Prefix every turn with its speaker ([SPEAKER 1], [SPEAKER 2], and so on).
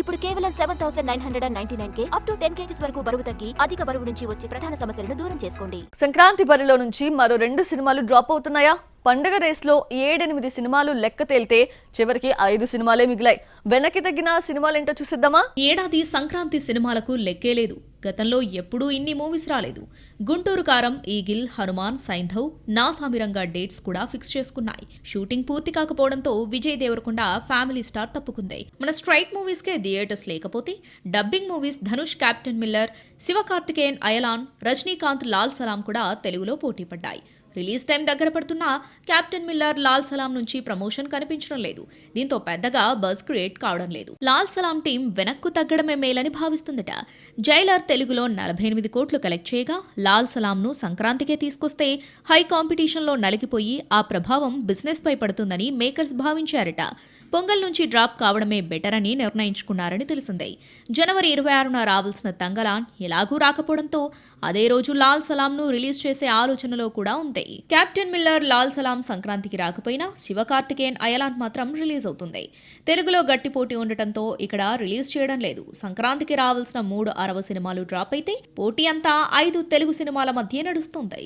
[SPEAKER 1] ఇప్పుడు కేవలం 7,999 up to 10 kgs వరకు బరువు తగ్గి అధిక బరువు నుంచి వచ్చే ప్రధాన సమస్యలను దూరం చేసుకోండి.
[SPEAKER 2] సంక్రాంతి బరిలో నుంచి మరో 2 సినిమాలు డ్రాప్ అవుతున్నాయా? పండగ రేస్లో 7-8 సినిమాలు లెక్క తేలితే చివరికి 5 సినిమాలే మిగిలాయి. వెనక్కి తగ్గిన సినిమాలేంటో చూసిద్దామా?
[SPEAKER 3] ఏడాది సంక్రాంతి సినిమాలకు లెక్కే లేదు. గతంలో ఎప్పుడూ ఇన్ని మూవీస్ రాలేదు. గుంటూరు కారం, ఈగిల్, హనుమాన్, సైంధవ్, నా సామిరంగా డేట్స్ కూడా ఫిక్స్ చేసుకున్నాయి. షూటింగ్ పూర్తి కాకపోవడంతో విజయ్ దేవరకొండ ఫ్యామిలీ స్టార్ తప్పుకుంది. మన స్ట్రైట్ మూవీస్ కే థియేటర్స్ లేకపోతే dubbing movies Dhanush, Captain Miller, Sivakarthikeyan, Ayalaan, Rajinikanth, Lal Salaam కూడా తెలుగులో పోటీ పడ్డాయి. రిలీజ్ టైం దగ్గర పడుతున్నా కెప్టెన్ మిల్లర్, లాల్ సలాం నుంచి ప్రమోషన్ కనిపించడం లేదు. దీంతో పెద్దగా బజ్ క్రియేట్ కావడం లేదు. లాల్ సలాం టీం వెనక్కు తగ్గడమే మేలని భావిస్తుందట. జైలర్ తెలుగులో 48 కోట్లు కలెక్ట్ చేయగా లాల్ సలాంను సంక్రాంతికే తీసుకొస్తే హై కాంపిటీషన్లో నలిగిపోయి ఆ ప్రభావం బిజినెస్ పై పడుతుందని మేకర్స్ భావించారట. పొంగల్ నుంచి డ్రాప్ కావడమే బెటర్ అని నిర్ణయించుకున్నారని తెలిసిందే. జనవరి 26న రావాల్సిన తంగలాన్ ఎలాగూ రాకపోవడంతో అదే రోజు లాల్ సలాంను రిలీజ్ చేసే ఆలోచనలో కూడా ఉంది. కెప్టెన్ మిల్లర్, లాల్ సలాం సంక్రాంతికి రాకపోయినా శివకార్తికేయన్, అయలాన్ మాత్రం రిలీజ్ అవుతుంది. తెలుగులో గట్టి పోటీ ఉండటంతో ఇక్కడ రిలీజ్ చేయడం లేదు. సంక్రాంతికి రావాల్సిన 3 అరవ సినిమాలు డ్రాప్ అయితే పోటీ అంతా 5 తెలుగు సినిమాల మధ్య నడుస్తుంది.